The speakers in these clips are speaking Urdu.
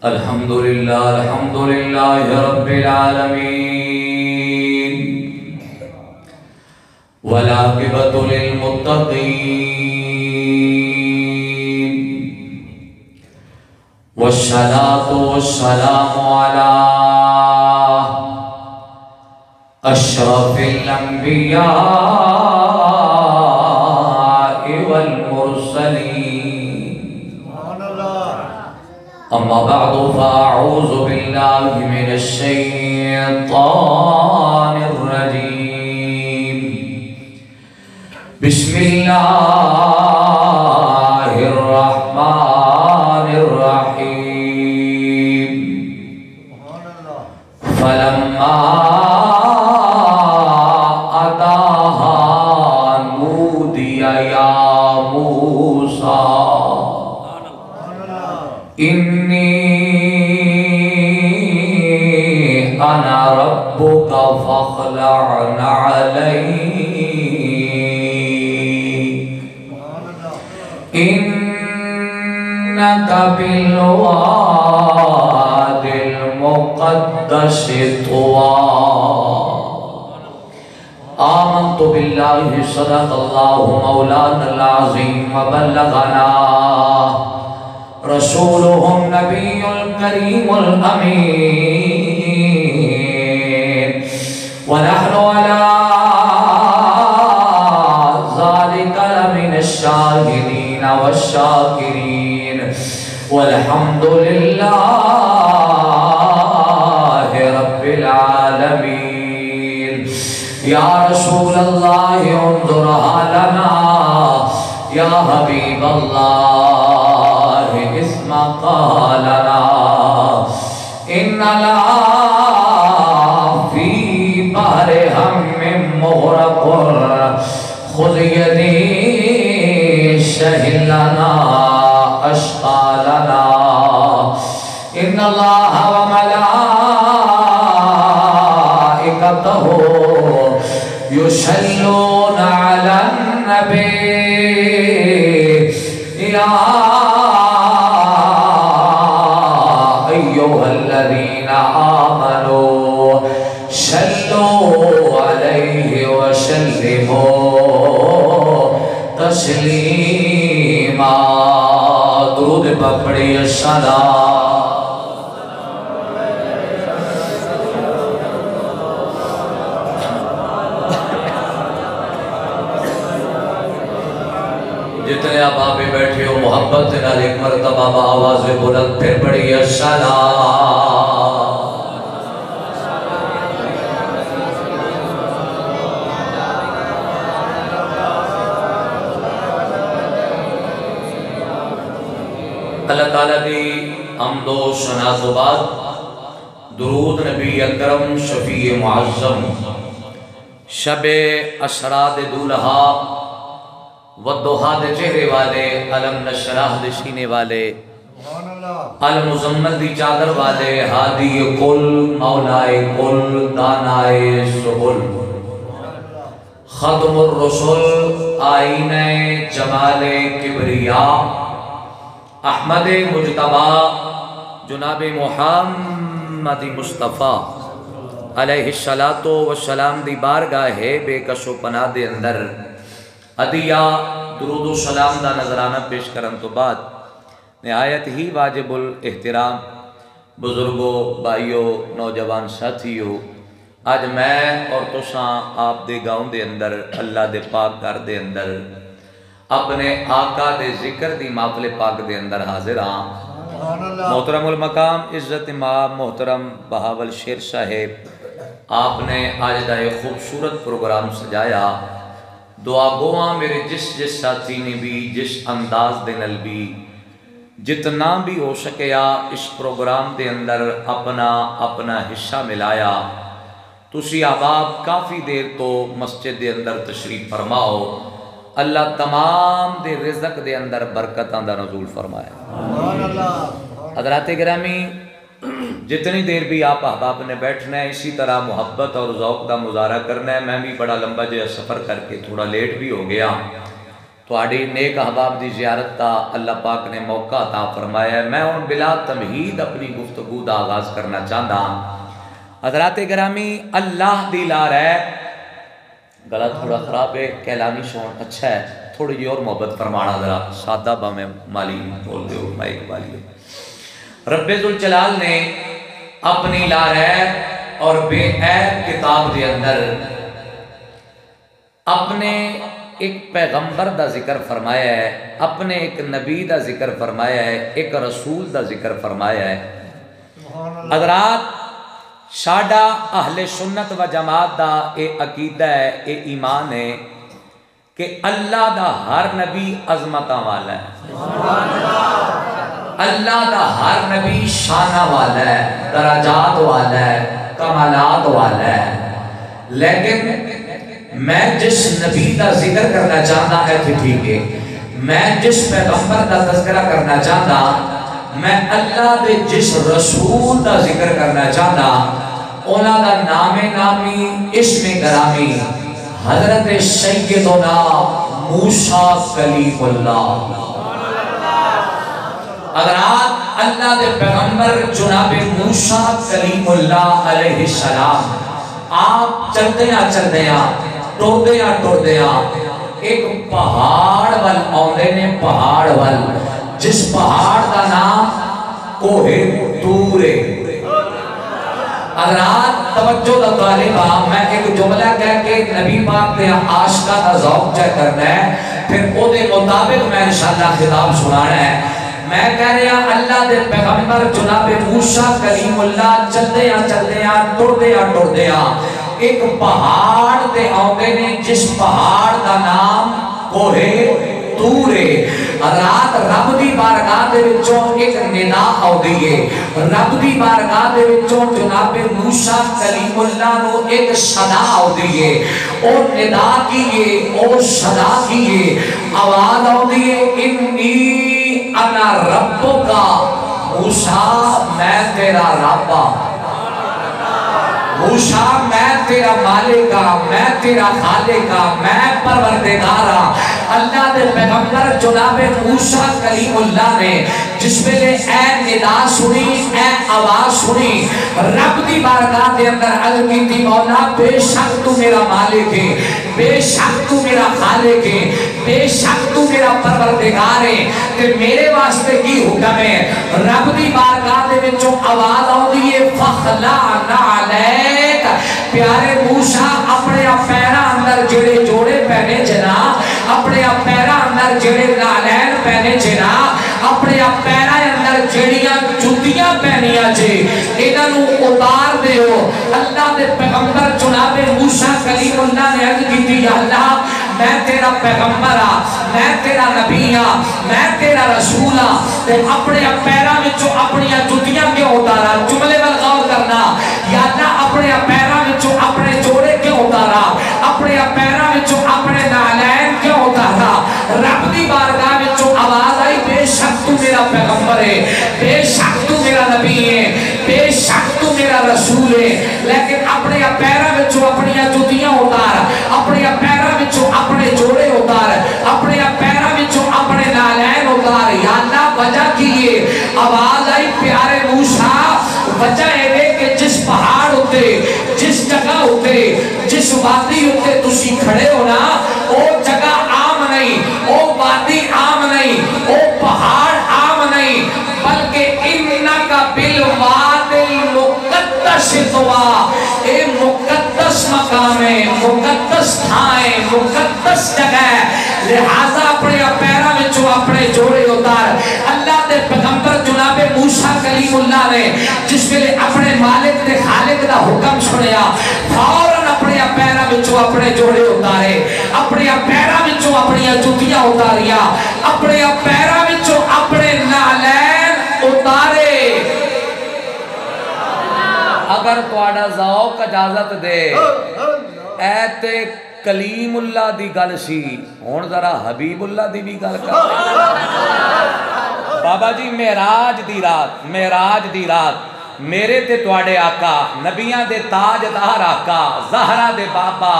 الحمد لله رب العالمين والعاقبة للمتقين والصلاة والسلام على أشرف الأنبياء والمرسلين أما بعد فأعوذ بالله من الشيطان الرجيم بسم الله الرحمن الرحيم فلما أتاها نودي يا موسى إني أنا ربك فاخلع عليك إنك بالواد المقدس طوى آمنت بالله صدق الله مولانا العظيم وبلغنا رسوله النبي الكريم الأمين ونحن على ذلك لمن الشاهدين والشاكرين والحمد لله رب العالمين يا رسول الله انظرها لنا يا حبيب الله اسمع لنا إن لا في بحر هم مغرق خذ يدي شهل لنا أشقالنا إن الله وملائكته يصلون على النبي يا أيها الذين آمنوا صلوا عليه وسلموا تسليما درود پر پڑھیے السلام جتنے آپ آپے بیٹھے ہو محبت سے نال ایک مرتبہ آواز بلند پھر پڑھیے السلام اللہ تعالیٰ دی حمد و ثنا تو بعد درود نبی اکرم شفیع معظم شب اسرا دے دولہا والدوحا دے چہرے والے علم نشرح دے سینے والے المزمل دی چادر والے ہادی کل مولائے کل دانائے سبل ختم الرسل آئین جمال کبریاء احمد مجتبہ جناب محمد مصطفیٰ علیہ السلام دی بارگاہ بے کش و پناہ دے اندر عدیہ درود و سلام دا نظرانہ پیش کرن تو بعد نہایت ہی واجب الاحترام بزرگوں بھائیوں نوجوان ساتھیوں آج میں اور تساں آپ دے گاؤں دے اندر اللہ دے پاک گھر دے اندر اپنے آقا دے ذکر دی محفل پاک دے اندر حاضر ہاں محترم المقام عزت امام محترم بہاول شیر صاحب آپ نے آج دا ایک خوبصورت پروگرام سجایا دعا گواں میرے جس ساتھی نے بھی جس انداز دے نل بھی جتنا بھی ہو سکیا اس پروگرام دے اندر اپنا حصہ ملایا تسی احباب کافی دیر تو مسجد دے اندر تشریف فرماؤ اللہ تمام دے رزق دے اندر برکتاں دا نزول فرمائے حضرات گرامی جتنی دیر بھی آپ احباب نے بیٹھنا ہے اسی طرح محبت اور ذوق کا مظاہرہ کرنا ہے. میں بھی بڑا لمبا جو سفر کر کے تھوڑا لیٹ بھی ہو گیا تواڈی نیک احباب دی زیارت دا اللہ پاک نے موقع عطا فرمایا ہے۔ میں ہن بلا تمہید اپنی گفتگو دا آغاز کرنا چاہتا ہوں۔ حضرات گرامی، اللہ دی لار ہے، گلا تھوڑا خراب ہے، کہلانی شون اچھا ہے، تھوڑی جی اور محبت فرمانا ذرا سادہ با میں مالی بول دے ہو مائک والی رب ذوالجلال نے اپنی لار ہے اور بے عیب کتاب دے اندر اپنے ایک پیغمبر دا ذکر فرمایا ہے، اپنے ایک نبی دا ذکر فرمایا ہے، ایک رسول دا ذکر فرمایا ہے۔ حضرات، ساڈا اہل سنت و جماعت دا اے عقیدہ ہے، اے ایمان ہے کہ اللہ دا ہر نبی عظمتاں والا ہے، اللہ دا ہر نبی شانہ والا ہے، درجات والا ہے، کمالات والا ہے۔ لیکن میں جس نبی دا ذکر کرنا چاہتا ہے تھی ٹھیک ہے، میں جس پیغمبر دا تذکرہ کرنا چاہتا، میں اللہ دے جس رسول دا ذکر کرنا چاہتا، اونا دا نام نامی اسم گرامی حضرت سیدنا موسیٰ کلیم اللہ۔ حضرات، اللہ دے پیغمبر جناب موسیٰ کلیم اللہ علیہ السلام آپ چلدیاں ٹردیاں ایک پہاڑ وال آندے نے، پہاڑ وال جس پہاڑ دا نام کوہ طور ہے۔ حضرات توجہ دا طالبہ، میں ایک جملہ کہہ کے نبی پاک دے عاشقہ دا ذوق چیک کرنا ہے، پھر او دے مطابق میں انشاءاللہ خطاب سنانا ہے۔ میں کہہ رہا اللہ دے پیغمبر جناب موسیٰ کلیم اللہ چلدیاں ٹردیاں ایک پہاڑ تے آندے نے جس پہاڑ دا نام کوہ طور ہے۔ رات رب دی بارگاہ دے وچوں ایک ندا آؤندی ہے، رب دی بارگاہ دے وچوں جناب موسیٰ کلیم اللہ نو ایک صدا آؤندی ہے۔ او ندا کی ہے، او صدا کی ہے، آواز آؤندی ہے، انی انا ربکا موسیٰ میں تیرا ربا، موسیٰ میں تیرا مالکا، میں تیرا خالقا، میں پروردگارا۔ اللہ دے پیغمبر جناب موسیٰ کلیم اللہ نے جس میں نے اے ندا سنی، اے آواز سنی، رب دی بارگاہ دے اندر عرض کی تھی، مولا بے شک تو میرا مالک ہے، بے شک تو میرا خالق ہے، بے شک تو میرا پروردگار ہے، کہ میرے واسطے کی حکم ہے۔ رب دی بارگاہ دے وچوں آواز آؤندی ہے، فخلعنا علیک، پیارے موسیٰ اپنے پیراں اندر جڑے جوڑے پہنے جنا، اپنے پیراں اندر جڑے نالین پہنے جنا، اپنے پیراں اندر جڑیاں جتیاں پہنیاں جے، انہاں نو اتار دیو۔ اللہ دے پیغمبر جناب موسیٰ کلیم اللہ نے عرض کی تھی، یا اللہ میں تیرا پیغمبر ہاں، میں تیرا نبی ہاں، میں تیرا رسول ہاں، تے اپنے پیراں وچوں اپنیاں جتیاں کیوں اتارا؟ جملے پر غور کرنا، یا اللہ اپنے پیراں وچوں اپنے جوڑے کیوں اتارا؟ اپنے پیراں وچوں اپنے نالین کیوں اتارا؟ رب دی بارگاہ وچوں آواز آئی، بے شک تو میرا پیغمبر ہے، بے شک تو میرا نبی ہے، بے شک تو میرا رسول ہے، لیکن اپنے پیراں وچوں اپنیاں جتیاں اتار، اپنے پیراں وچوں اپنے جوڑے اتار، اپنے پیراں وچوں اپنے نالین اتار۔ یا اللہ وجہ کیے؟ آواز آئی پیارے موسیٰ، وجہ ہے کہ جس پہاڑ ہوتے، جس جگہ ہوتے، جس وادی ہوتے تسی کھڑے ہونا، او جگہ عام نہیں، او وادی عام نہیں، او پہاڑ عام نہیں، بلکہ انکا بالواد المقدس طوا، اے مقدس مقام ہے، مقدس تھائیں، مقدس جگہ ہے، لہذا اپنے پیراں وچوں اپنے جوڑے اتار۔ اللہ دے پیغمبر جناب موسیٰ کلیم اللہ نے جس ویلے اپنے مالک دے خالق دا حکم سنیا، فوراً اپنے پیراں وچوں اپنے جوڑے اتارے، اپنے پیراں وچوں اپنی جتیاں اتاریا، اپنے پیراں وچوں اپنے نالین اتارے۔ اگر تواڈا ذوق اجازت دے، اے تے کلیم اللہ دی گل سی، ہن ذرا حبیب اللہ دی بھی گل کر۔ بابا جی معراج دی رات میرے تے تواڈے آقا، نبیاں دے تاجدار آقا، زہرا دے بابا،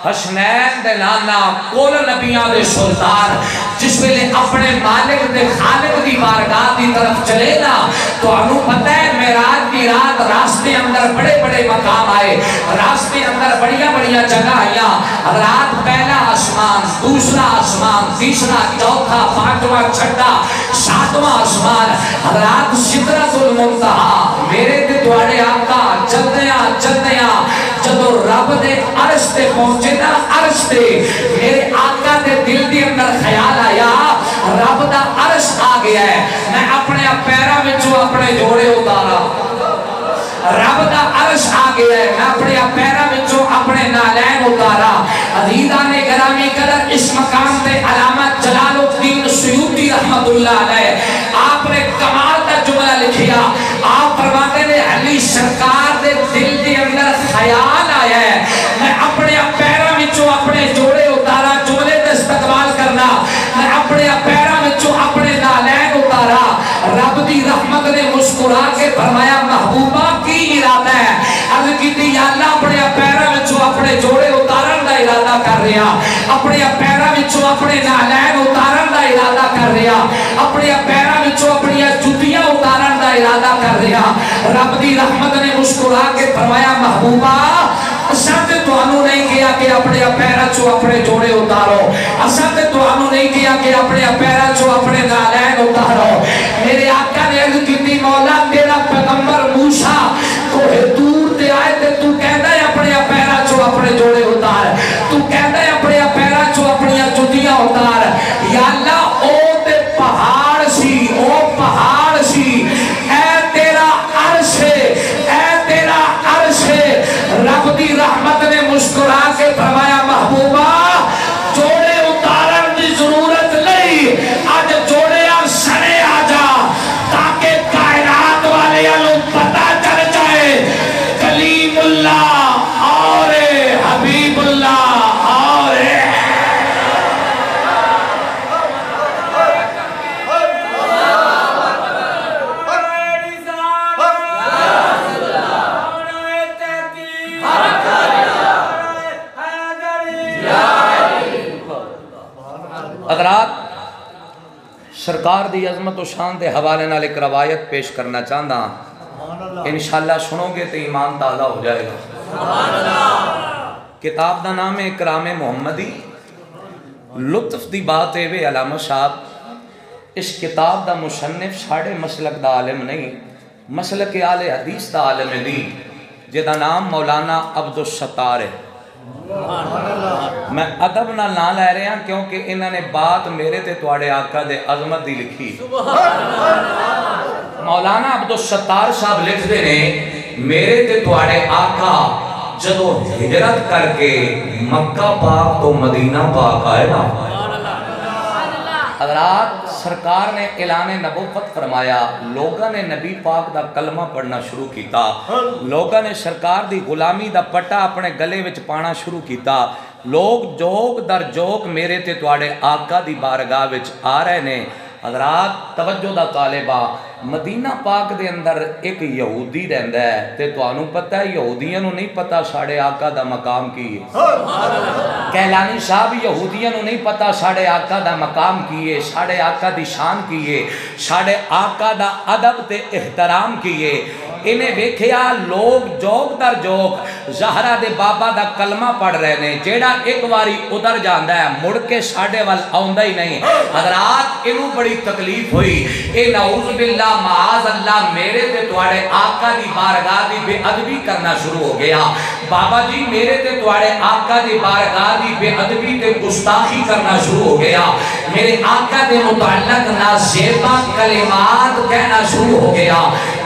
حسنین دے نانا کول نبیاں دے سلطان جس ویلے اپنے مالک دے خالق دی بارگاہ دی طرف چلے نا تو انہوں پتہ ہے معراج دی رات راستے اندر بڑے بڑے مقام آئے، راستے اندر بڑیاں بڑیاں جگہ آیا، رات پہلا آسمان، دوسرا آسمان، تیسرا، چوتھا، پانچواں، چھٹا، ساتواں آسمان، رات سدرۃ المنتہا میرے تے تواڈے آقا چلدیاں چلدیاں جدو رب دے عرش تے پہنچے نا، عرش تے میرے آقا دے دل دے اندر خیال آیا رب دا عرش آ گیا ہے، میں اپنے پیراں وچوں اپنے جوڑے اتارا، رب دا عرش آ گیا ہے، میں اپنے پیراں وچوں اپنے نالین اتارا۔ عزیزان گرامی قدر اس مقام تے علامہ جلال الدین سیوطی رحمت اللہ علیہ آپ نے کمال کا جملہ لکھیا، آپ فرماتے ہیں علی سرکار دے دل دے اندر خیال آیا ہے میں اپنے پیراں وچوں اپنے جوڑے اتارا، جملے تے استقبال کرنا، میں اپنے پیراں وچوں اپنے نالین اتارا، رب دی رحمت نے مسکرا کے فرمایا محبوبہ کی ارادہ ہے؟ عرض کیتی یا اللہ اپنے پیراں وچوں اپنے جوڑے اتارن دا ارادہ کر رہا، اپنے پیراں وچوں اپنے نالین اتارن دا ارادہ کر رہا، اپنے پیراں وچوں اپنی جُتیاں اتارن دا ارادہ کر رہا۔ رب دی رحمت نے مسکرا کے فرمایا محبوبہ اساں تے تانوں نہیں کیا کہ اپنے پیراں چوں اپنے جوڑے اتارو، اساں تے تانوں نہیں کیا کہ اپنے پیراں چوں اپنے نالین اتارو۔ میرے آقا نے عرض کیتی مولا تیرا پیغمبر موسیٰ کوہ طور تے آئے تے تو کہندا ہے اپنے پیراں چوں اپنے جوڑے اتار، تو کہندا ہے اپنے پیراں چوں اپنی جُتیاں اتار، یا اللہ او تے پہاڑ سی، او پہاڑ سی، اے تیرا عرش ہے، اے تیرا عرش ہے۔ رب دی رحمت نے مسکرا کے فرمایا محبوبہ جوڑے اتارن دی ضرورت نہیں، آج جوڑے سنے آ جا تاکہ کائنات والے انہوں پتہ چل جائے کلیم اللہ اور حبیب اللہ اور حضرات سرکار دی عظمت و شان دے حوالے نال ایک روایت پیش کرنا چاہتا انشاءاللہ سنو گے تو ایمان تازہ ہو جائے گا۔ کتاب دا نام ہے اکرام محمدی۔ لطف دی بات ہے وے علامہ صاحب اس کتاب دا مصنف ساڑھے مسلک دا عالم نہیں، مسلک آل حدیث دا عالم نہیں، جدا نام مولانا عبدالستار ہے۔ میں ادب نہ لے رہے ہیں کیونکہ انہوں نے بات میرے تے تواڈے آقا دے عظمت دی لکھی۔ مولانا عبدالستار صاحب لکھ دے نے میرے تے تواڈے آقا جدو ہجرت کر کے مکہ پاک تو مدینہ پاک آئے نا، حضرات سرکار نے اعلان نبوت فرمایا، لوگوں نے نبی پاک دا کلمہ پڑھنا شروع کیتا، لوگوں نے سرکار دی غلامی دا پٹا اپنے گلے وچ پانا شروع کیتا، لوگ جوگ در جوگ میرے تے تواڈے آقا دی بارگاہ وچ آ رہے نے۔ حضرات توجہ دا طالبہ مدینہ پاک دے اندر ایک یہودی رہندا ہے تے تانوں پتہ ہے یہودیاں نوں نہیں پتہ ساڑے آقا دا مقام کی ہے۔ کہلانی صاحب یہودیاں نوں نہیں پتہ ساڑے آقا دا مقام کی ہے، ساڑے آقا دی شان کی ہے، ساڑے آقا دا ادب تے احترام کی ہے۔ انہیں ویکھیا لوگ جوگ در جوگ زہرا دے بابا دا کلمہ پڑھ رہے نے، جیڑا ایک واری ادھر جاندہ ہے مڑ کے ساڑے وال آؤندہ ہی نہیں۔ حضرات انہوں بڑی تکلیف ہوئی، اے نعوذ باللہ معاذ اللہ میرے تے تواڈے آقا دی بارگاہ دی بے ادبی کرنا شروع ہو گیا۔ بابا جی میرے تے تواڈے آقا دی بارگاہ دی بے ادبی تے گستاخی کرنا شروع ہو گیا، میرے آقا دے متعلق نازیبا کلمات کہنا شروع ہو گیا۔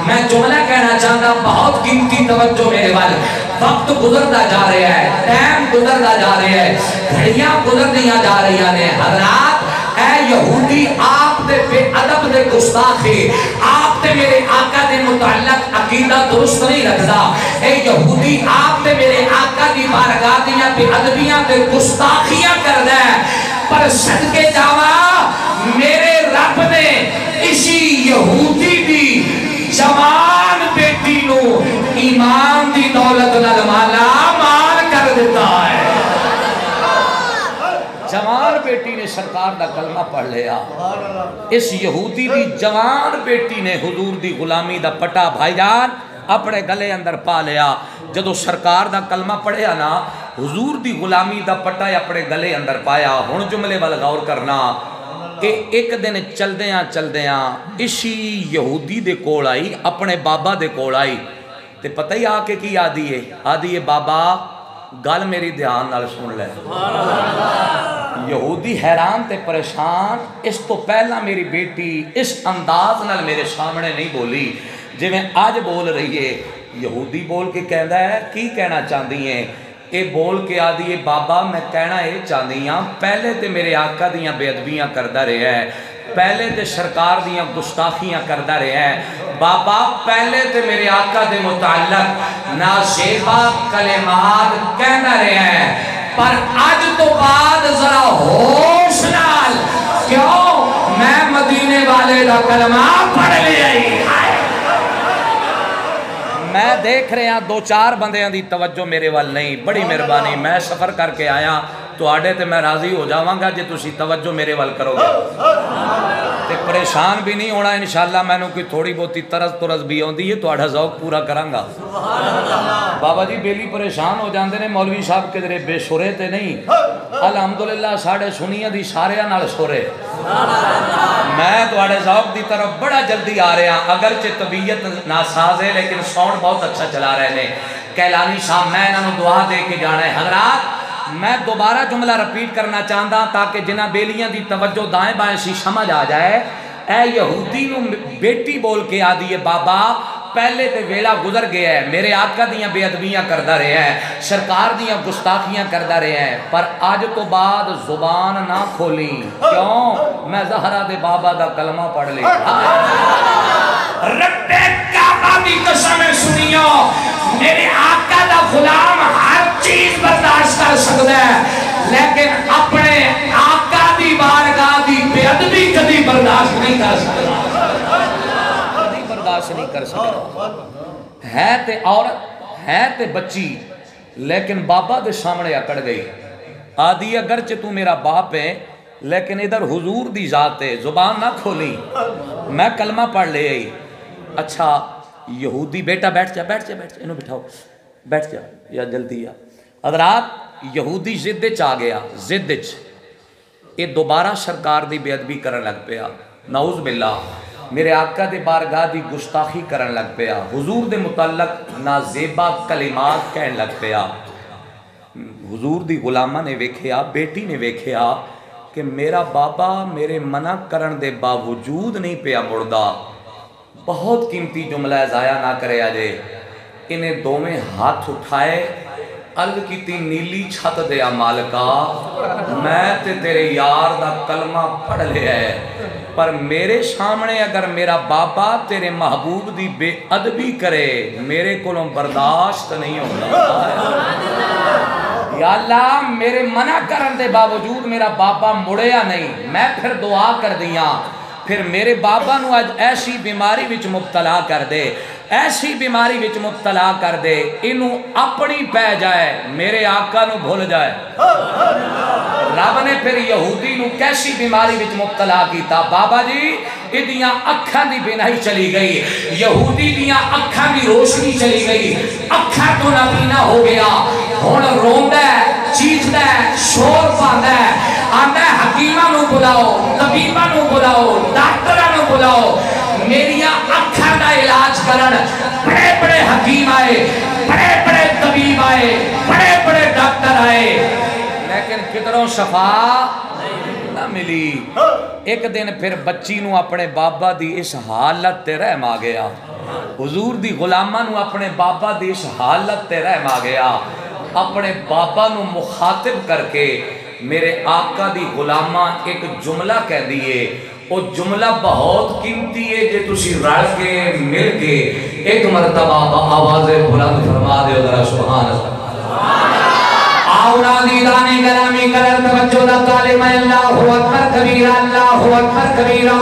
میں جملہ کہنا چاہتا بہت قیمتی توجہ میرے والے، وقت گزرتا جا رہا ہے، ٹائم گزرتا جا رہا ہے، گھڑیاں گزرتیاں جا رہی ہیں۔ حضرات اے یہودی آپ دے بے ادب دے گستاخی، آپ دے میرے آقا دے متعلق عقیدہ درست نہیں رکھدا، اے یہودی آپ دے میرے آقا دی بارگاہ دیاں بے ادبیاں دے گستاخیاں کردا ہے، پر صدقے جاوا میرے رب نے اسی یہودی دی جوان بیٹی نو ایمان دی دولت نال مالا مال کر دیتا ہے۔ بیٹی نے سرکار دا کلمہ پڑھ لیا، اس یہودی دی جوان بیٹی نے حضور دی غلامی دا پٹا بھائی جان اپنے گلے اندر پا لیا۔ جدو سرکار دا کلمہ پڑھیا نا حضور دی غلامی دا پٹا اپنے گلے اندر پایا۔ ہن جملے وال غور کرنا کہ ایک دن چلدیاں اسی یہودی دے کول آئی، اپنے بابا دے کول آئی تے پتہ ہی آ کے کی آدھی ہے بابا گل میری دھیان نال سن لے۔ یہودی حیران تے پریشان، اس تو پہلا میری بیٹی اس انداز نال میرے سامنے نہیں بولی جی میں آج بول رہی ہے۔ یہودی بول کے کہندا ہے کی کہنا چاہتی ہیں؟ اے بول کے آدھی ہے بابا میں کہنا یہ چاہتی ہاں پہلے تے میرے آقا دیاں بے ادبیاں کردہ رہے ہیں، پہلے تے سرکار دیاں گستاخیاں کردہ رہے ہیں، بابا پہلے تے میرے آقا دے متعلق نازیبا کلمات کہندہ رہے ہیں، پر آج تو بعد ذرا ہوش نال کیوں میں مدینے والے دا کلمہ پڑھ لیا ہی۔ میں دیکھ رہے ہیں دو چار بندیاں دی توجہ میرے وال نہیں، بڑی مہربانی میں سفر کر کے آیا تو آڑے تے میں راضی ہو جاواں گا جے تسی توجہ میرے وال کرو گے تے پریشان بھی نہیں ہونا انشاءاللہ۔ میں نے کوئی تھوڑی بہتی طرز بھی ہوندی ہے تو آڑا ذوق پورا کروں گا۔ بابا جی بیلی پریشان ہو جاندے نے مولوی صاحب کے درے بے سرے تے نہیں، الحمدللہ ساڑھے سنیاں دی ساریاں نال سرے۔ میں تو آڑے ذوق دی طرف بڑا جلدی آ رہے ہیں، اگرچہ طبیعت ناساز ہے لیکن ساؤنڈ بہت اچھا چلا رہے ہیں۔ کیلانی صاحب میں انہوں دعا دے کے جانا ہے۔ حضرات میں دوبارہ جملہ رپیٹ کرنا چاہتا تاکہ جنہ بیلیاں دی توجہ دائیں بائیں سی سمجھ آ جائے۔ اے یہودی نو بیٹی بول کے آدھی ہے بابا پہلے تے ویلا گزر گیا ہے، میرے آقا دیاں بے ادبیاں کردہ رہے ہیں، سرکار دیاں گستاخیاں کردہ رہے ہیں، پر آج تو بعد زبان نہ کھولی کیوں میں زہرہ دے بابا دا کلمہ پڑھ لے۔ رب کعبہ دی قسمیں سنیو میرے آقا دا غلام ہر چیز برداشت کر سکتا ہے لیکن اپنے آقا دی بارگاہ دی بے ادبی کبھی برداشت نہیں کر سکتا، کبھی برداشت نہیں کر سکتا۔ ہے تے عورت ہے تے بچی لیکن بابا دے سامنے اکڑ گئی، آدھی اگرچہ تو میرا باپ ہے لیکن ادھر حضور دی ذات ہے، زبان نہ کھولی، میں کلمہ پڑھ لے آئی۔ اچھا یہودی بیٹا بیٹھ جا انہوں بٹھاؤ بیٹھ جا یا جلدی آ۔ حضرات یہودی زدچ آ گیا، زدچ یہ دوبارہ سرکار دی بے ادبی کرن لگ پیا، نعوذ باللہ میرے آقا دے بارگاہ دی گستاخی کرن لگ پیا، حضور دے متعلق نازیبا کلمات کہن لگ پیا۔ حضور دی غلامہ نے ویکھیا، بیٹی نے ویکھیا کہ میرا بابا میرے منع کرن دے باوجود نہیں پیا مردہ، بہت قیمتی جملہ ضائع نہ کرے آجے۔ انہیں دومیں ہاتھ اٹھائے، عرض کی تی نیلی چھت دیا مالکا میں تے تیرے یار دا کلمہ پڑھ لے ہے، پر میرے سامنے اگر میرا بابا تیرے محبوب دی بے ادبی کرے میرے کولوں برداشت نہیں ہوگا۔ یا اللہ میرے منع کرن دے باوجود میرا بابا مڑیا نہیں، میں پھر دعا کر دیاں پھر میرے بابا نو آج ایسی بیماری وچ مبتلا کر دے، ایسی بیماری وچ مبتلا کر دے انہوں اپنی پہ جائے میرے آقا نو بھول جائے۔ رب نے پھر یہودی نو کیسی بیماری وچ مبتلا کیتا؟ بابا جی ادیاں اکھاں دی بینائی چلی گئی، یہودی دیاں اکھاں دی روشنی چلی گئی، اکھاں تو نبینا ہو گیا، ہون روندہ ہے، چیخدہ ہے، شور پاندہ ہے، آندہ ہے حکیمہ نو بلاؤ، طبیبہ نو بلاؤ، ڈاکٹرہ نو بلاؤ، میریاں اکھاں دا علاج کرن بڑے بڑے حکیم آئے، بڑے بڑے طبیب آئے، بڑے بڑے ڈاکٹر آئے، لیکن کدھروں شفا نہ ملی۔ ایک دن پھر بچی نو اپنے بابا دی اس حالت تے رحم آ گیا، حضور دی غلامہ نو اپنے بابا دی اس حالت تے رحم آ گیا، اپنے بابا نو مخاطب کر کے میرے آقا دی غلامہ ایک جملہ کہہ دیئے، وہ جملہ بہت قیمتی ہے جے تسی رڑ کے مل کے ایک مرتبہ آواز بلند فرما دے ذرا سبحان اللہ۔ آؤنا دیدانی کلامی کلر توجہ دا طالب اللہ اکبر کبیرہ، اللہ اکبر کبیرہ۔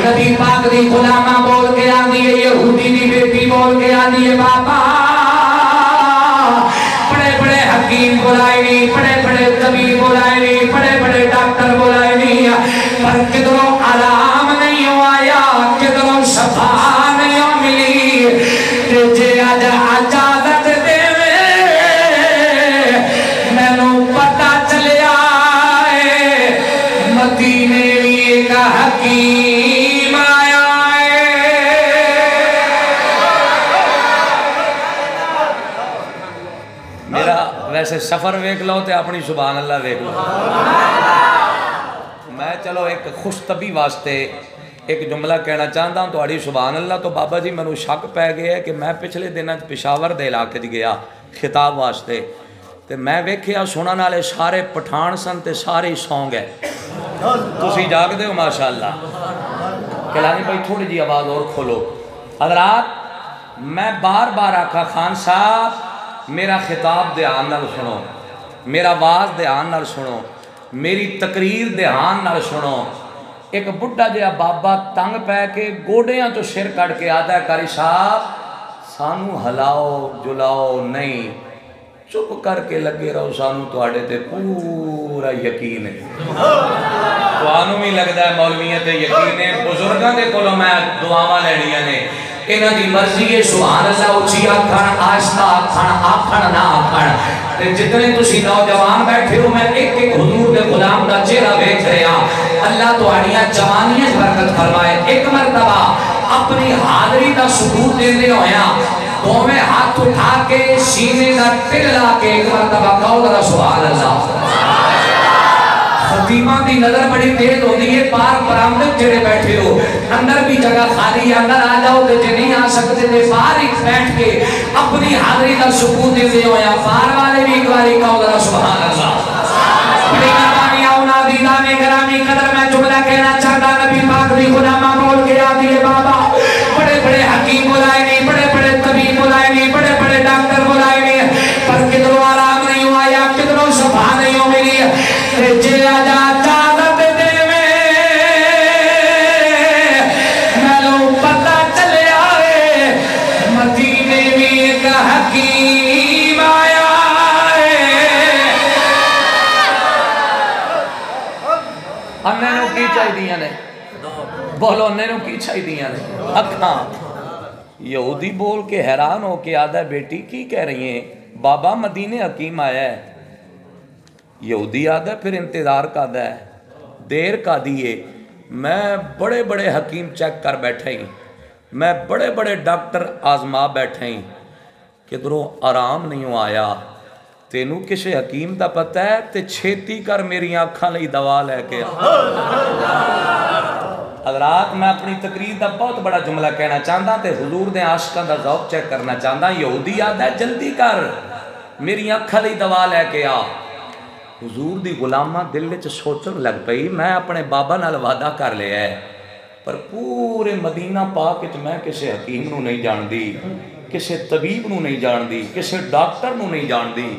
نبی پاک دی غلامہ بول کے آندی ہے، یہودی دی بیٹی بول کے آندی ہے بابا بڑے بڑے حکیم بلائے نہیں، بڑے بڑے طبیب بلائے نہیں، بڑے بڑے ڈاکٹر ویسے سفر ویکھ لو تے اپنی سبحان اللہ ویکھ لو. میں چلو ایک خوش طبی واسطے ایک جملہ کہنا چاہتا ہوں تھوڑی سبحان اللہ. تو بابا جی مینوں شک پی گیا ہے کہ میں پچھلے دنوں پشاور دے علاقے چ گیا خطاب واسطے تے میں ویکھیا سنن والے سارے پٹھان سن تے سارے سونگ ہے. تسی جاگدے ہو ماشاءاللہ. کلانی بھائی تھوڑی جی آواز اور کھولو. حضرات میں بار بار آکھا خان صاحب میرا خطاب دھیان نال سنو, میرا واز دھیان نال سنو, میری تقریر دھیان نال سنو. ایک بڑھا جہا بابا تنگ پہ کے گوڑیاں تو سر کٹ کے آتا ہے قاری صاحب سانو ہلاؤ جلاؤ نہیں, چپ کر کے لگے رہو, سانو تواڈے تے پورا یقین ہے. توانو بھی لگتا ہے مولویت یقین ہے. بزرگاں دے کولوں میں دعاواں لینیاں نے, انہاں دی مرضی ہے سبحان اللہ اچھی آکھن آہستہ آکھن آکھن نہ آکھن. تے جتنے تسی نوجوان بیٹھے ہو میں ایک ایک حضور دے غلام دا چہرہ ویکھ رہا. اللہ تہاڈیاں جوانیاں برکت فرمائے. ایک مرتبہ اپنی حاضری دا ثبوت دیندے ہویا دوویں ہاتھ اٹھا کے سینے دا تل لا کے ایک مرتبہ کہو ذرا سبحان اللہ. خطیباں دی نظر بڑی تیز ہوتی ہے, پار برآمدے جڑے بیٹھے ہو اندر بھی جگہ خالی ہے, اندر آ جاؤ تے جے نہیں آ سکتے تے باہر ہی بیٹھ کے اپنی حاضری دا ثبوت دے ہویا. باہر والے بھی ایک باری کہو ذرا سبحان اللہ. بڑی مہربانی آؤ نادیدان گرامی قدر میں جملہ کہنا چاہتا نبی پاک دی غلامہ بول کے آتی ہے بابا بڑے بڑے حکیم بلائے نہیں, بڑے بڑے طبیب بلائے نہیں, بڑے بڑے ڈاکٹر بلائے نہیں, پر کدھروں آرام نہیں ہوا یا کدھروں صفا نہیں ہو ملی. جے آجا چادت دے میں لو پتہ چلے آئے مدینے میں ایک حکیم آیا ہے. انہوں کی چاہی دیاں نے بولو, انہوں کی چاہی دیاں نے اکھاں. یہودی بول کے حیران ہو کے آدھا بیٹی کی کہہ رہی ہیں بابا مدینے حکیم آیا ہے. یہودی آدھا پھر انتظار کا ہے, دیر کا دیئے. میں بڑے بڑے حکیم چیک کر بیٹھے ہی, میں بڑے بڑے ڈاکٹر آزما بیٹھے ہی, کدھروں آرام نہیں ہو آیا. تینوں کسے حکیم دا پتہ ہے تے چھیتی کر میری آنکھاں لئی دوا لے کے. حضرات میں اپنی تقریر دا بہت بڑا جملہ کہنا چاہتا تے حضور دے عاشقاں دا ذوق چیک کرنا چاہتا. یہودی آدھا ہے جلدی کر میری آنکھاں لئی دوا لے کے آ. حضور دی غلامہ دل وچ سوچن لگ پئی میں اپنے بابا نال وعدہ کر لیا ہے پر پورے مدینہ پاک وچ میں کسے حکیم نو نہیں جاندی, کسے طبیب نو نہیں جاندی, کسے ڈاکٹر نو نہیں جاندی,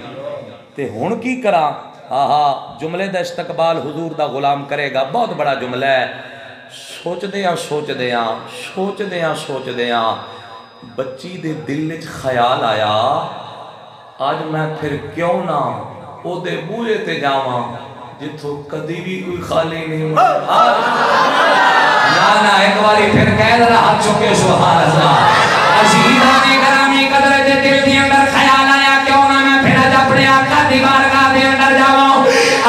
تے ہن کی کراں. جملے دا استقبال حضور دا غلام کرے گا, بہت بڑا جملہ ہے. سوچ دیاں بچی دے دل وچ خیال آیا آج میں پھر کیوں نہ او دے بوئے تے جاواں جتھوں کدی بھی کوئی خالی نہیں ہوتا. نا ایک باری پھر کہہ ذرا ہاتھ چکے سبحان اللہ. عزیزان گرامی قدر دے دل دی اندر خیال آیا کیوں نہ میں پھر اج اپنے آقا دی بارگاہ دے اندر جاواں,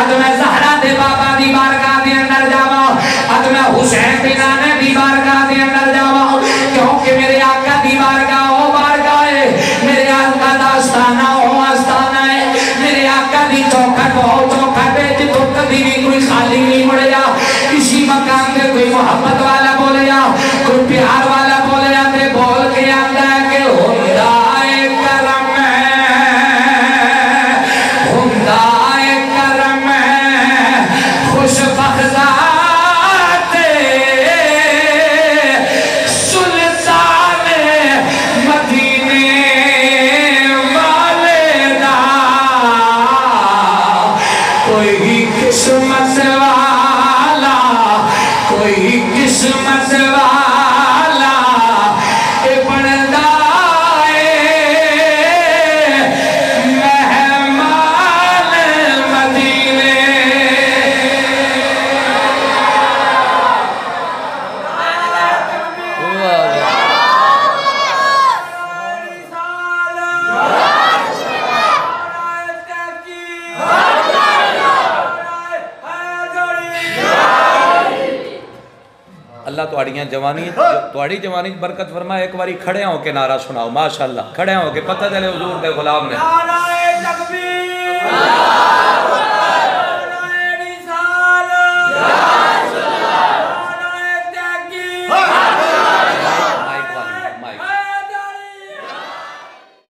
اج میں زہرا دے بابا دی بارگاہ دے اندر جاواں, اج میں حسین دی نانے دی بارگاہ دے اندر جاواں, کیونکہ میرے آقا دی بارگاہ او بارگاہ ہے, میرے آقا دا آستانہ او آستانہ ہے, میرے آقا دی چوکھٹ او چوکھٹ ہے جتوں کبھی بھی کوئی خالی نہیں مڑیا. کسی مقام پہ کوئی محبت والا بولیا, کوئی پیار والا بولیا تے بول کے آندا ہے کہ اللہ تواڑیاں جوانی تواڑی جوانی برکت فرمائے. ایک باری کھڑے ہو کے نعرہ سناؤ ماشاءاللہ. کھڑے ہو کے پتہ چلے حضور دے غلام نے. نعرہ تکبیر